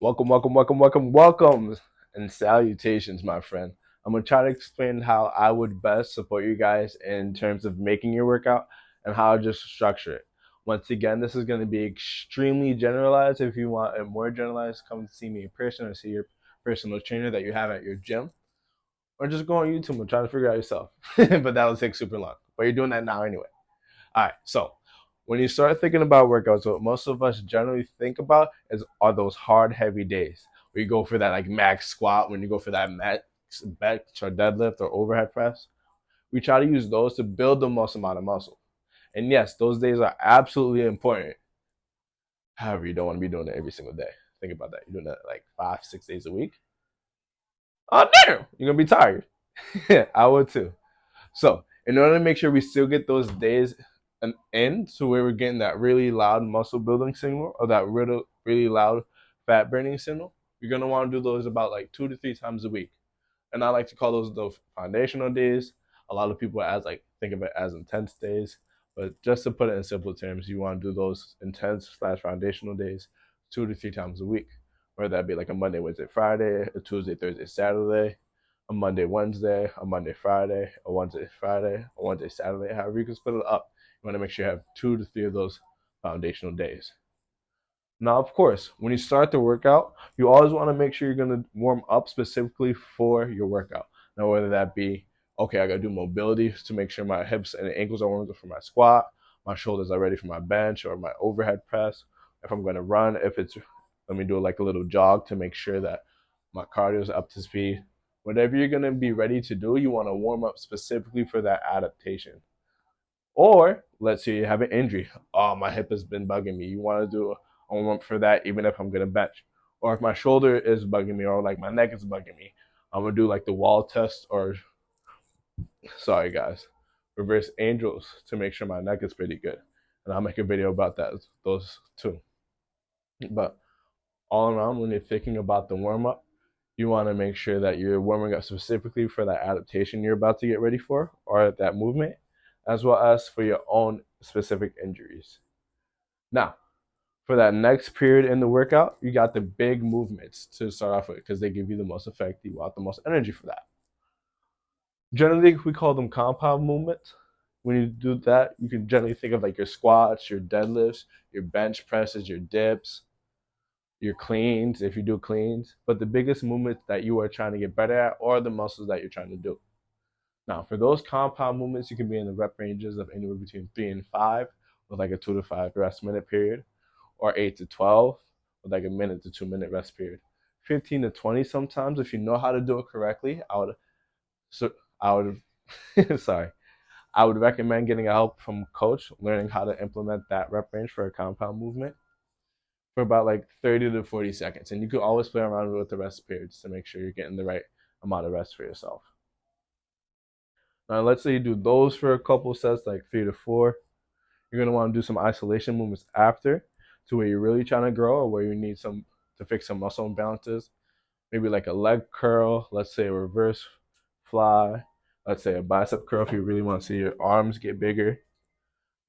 Welcome, and salutations, my friend. I'm gonna try to explain how I would best support you guys in terms of making your workout and how I just structure it. Once again, this is gonna be extremely generalized. If you want it more generalized, come see me in person or see your personal trainer that you have at your gym, or just go on YouTube and try to figure it out yourself. But that'll take super long. But you're doing that now anyway. All right, so when you start thinking about workouts, what most of us generally think about are those hard, heavy days where you go for that like max squat, when you go for that max bench or deadlift or overhead press. We try to use those to build the most amount of muscle. And yes, those days are absolutely important. However, you don't want to be doing it every single day. Think about that. You're doing that like 5, 6 days a week. Oh damn, you're gonna be tired. I would too. So, in order to make sure we still get those days an end to where we're getting that really loud muscle building signal or that really loud fat burning signal, you're gonna want to do those about like 2 to 3 times a week. And I like to call those the foundational days. A lot of people think of it as intense days, but just to put it in simple terms, you want to do those intense slash foundational days 2 to 3 times a week. Whether that be like a Monday, Wednesday, Friday, a Tuesday, Thursday, Saturday, a Monday, Wednesday, a Monday, Friday, a Wednesday, Friday, a Wednesday, Saturday, however you can split it up. You want to make sure you have 2 to 3 of those foundational days. Now, of course, when you start the workout, you always want to make sure you're going to warm up specifically for your workout. Now, whether that be, okay, I got to do mobility to make sure my hips and ankles are warmed up for my squat, my shoulders are ready for my bench or my overhead press. If I'm going to run, let me do like a little jog to make sure that my cardio is up to speed. Whatever you're going to be ready to do, you want to warm up specifically for that adaptation. Or let's say you have an injury. Oh, my hip has been bugging me. You want to do a warm up for that, even if I'm gonna bench. Or if my shoulder is bugging me, or like my neck is bugging me, I'm gonna do like the wall test, or sorry guys, reverse angels to make sure my neck is pretty good. And I'll make a video about those two. But all around, when you're thinking about the warm up, you want to make sure that you're warming up specifically for that adaptation you're about to get ready for, or that movement, as well as for your own specific injuries. Now, for that next period in the workout, you got the big movements to start off with because they give you the most effect. You want the most energy for that. Generally, we call them compound movements. When you do that, you can generally think of like your squats, your deadlifts, your bench presses, your dips, your cleans, if you do cleans. But the biggest movements that you are trying to get better at are the muscles that you're trying to do. Now, for those compound movements, you can be in the rep ranges of anywhere between 3 and 5, with like a 2 to 5 rest minute period, or 8 to 12, with like a minute to 2 minute rest period. 15 to 20 sometimes, if you know how to do it correctly, so I would sorry, I would recommend getting help from a coach, learning how to implement that rep range for a compound movement for about like 30 to 40 seconds. And you can always play around with the rest periods to make sure you're getting the right amount of rest for yourself. Now, let's say you do those for a couple sets, like 3 to 4. You're going to want to do some isolation movements after to where you're really trying to grow or where you need some to fix some muscle imbalances. Maybe like a leg curl, let's say a reverse fly, let's say a bicep curl if you really want to see your arms get bigger.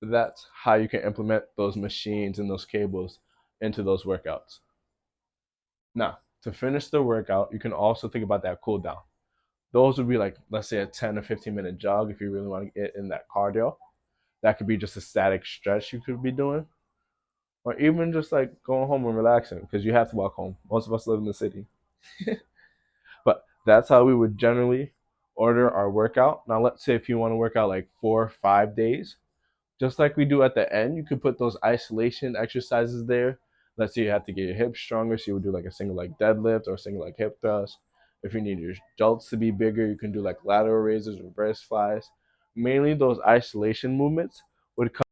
That's how you can implement those machines and those cables into those workouts. Now, to finish the workout, you can also think about that cool down. Those would be like, let's say, a 10 or 15-minute jog if you really want to get in that cardio. That could be just a static stretch you could be doing, or even just like going home and relaxing because you have to walk home. Most of us live in the city. But that's how we would generally order our workout. Now, let's say if you want to work out like 4 or 5 days, just like we do at the end, you could put those isolation exercises there. Let's say you have to get your hips stronger, so you would do like a single leg deadlift or a single leg hip thrust. If you need your delts to be bigger, you can do like lateral raises, reverse flies. Mainly those isolation movements would come